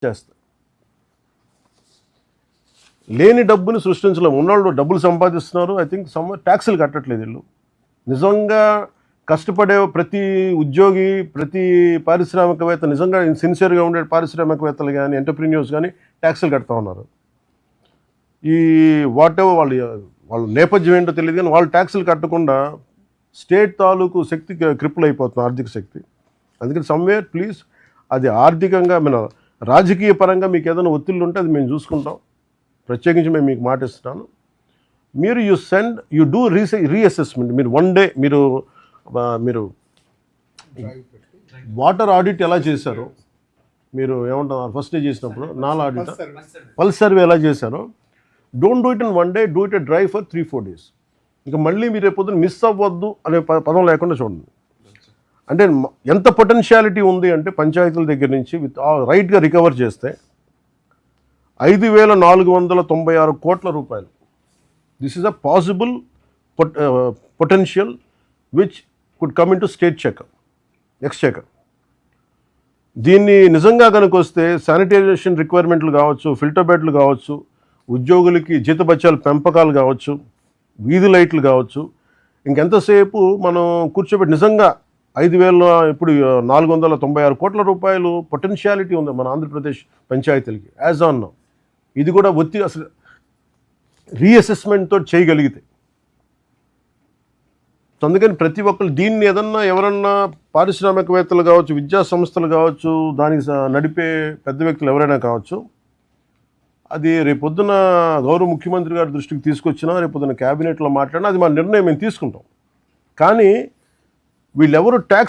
చేస్తారు. లేని డబ్బుని సృష్టించలేము. ఉన్నవాళ్ళు డబ్బులు సంపాదిస్తున్నారు. ఐ థింక్ ట్యాక్సులు కట్టట్లేదు వీళ్ళు. నిజంగా కష్టపడే ప్రతి ఉద్యోగి, ప్రతి పారిశ్రామికవేత్త, నిజంగా సిన్సియర్గా ఉండే పారిశ్రామికవేత్తలు కానీ, ఎంటర్ప్రీన్యూర్స్ కానీ ట్యాక్సులు కడతా ఉన్నారు. ఈ వాటెవర్ వాళ్ళ నేపథ్యం ఏంటో తెలియదు కానీ వాళ్ళు ట్యాక్సులు కట్టకుండా స్టేట్ తాలూకు శక్తి క్రిపుల్ అయిపోతుంది, ఆర్థిక శక్తి. అందుకని సమ్వేర్ ప్లీజ్, అది ఆర్థికంగా మన రాజకీయ పరంగా మీకు ఏదైనా ఒత్తిళ్ళు ఉంటే అది మేము చూసుకుంటాం. ప్రత్యేకించి మేము మీకు మాట ఇస్తున్నాను. మీరు యూ డూ రీఅసెస్మెంట్. మీరు వన్ డే మీరు వాటర్ ఆడిట్ ఎలా చేశారో, మీరు ఏమంటారు ఫస్ట్ డే చేసినప్పుడు నాలా ఆడిట్, పల్స్ సర్వే ఎలా చేశారో, don't do it in one day, do it dry for 3-4 days. ఇంకా మళ్ళీ మీరు రేపొద్దున మిస్ అవ్వద్దు అనే పదం లేకుండా చూడండి. అంటే ఎంత పొటెన్షియాలిటీ ఉంది అంటే పంచాయతీల దగ్గర నుంచి రైట్గా రికవర్ చేస్తే 5,496 కోట్ల రూపాయలు. This is a possible potential which could come in to state Exchequer. దీన్ని నిజంగా కనుక వస్తే శానిటైజేషన్ రిక్వైర్మెంట్లు కావచ్చు, ఫిల్టర్ బెడ్లు కావచ్చు, ఉద్యోగులకి జీతభత్యాల పెంపకాలు కావచ్చు, వీధి లైట్లు కావచ్చు, ఇంకెంతసేపు మనం కూర్చోబెట్టి నిజంగా 5,496 కోట్ల రూపాయలు పొటెన్షియాలిటీ ఉంది మన ఆంధ్రప్రదేశ్ పంచాయతీలకి యాజ్ ఆన్ నౌ. ఇది కూడా అసలు రీఅసెస్మెంట్తో చేయగలిగితే. అందుకని ప్రతి ఒక్కరు దీన్ని ఎవరన్నా పారిశ్రామికవేత్తలు కావచ్చు, విద్యా సంస్థలు కావచ్చు, దానికి నడిపే పెద్ద వ్యక్తులు ఎవరైనా కావచ్చు, అది రేపొద్దున గౌరవ ముఖ్యమంత్రి గారి దృష్టికి తీసుకొచ్చినా, రేపొద్దున క్యాబినెట్లో మాట్లాడినా అది మా నిర్ణయం మేము తీసుకుంటాం. కానీ వీళ్ళెవరు ట్యాక్స్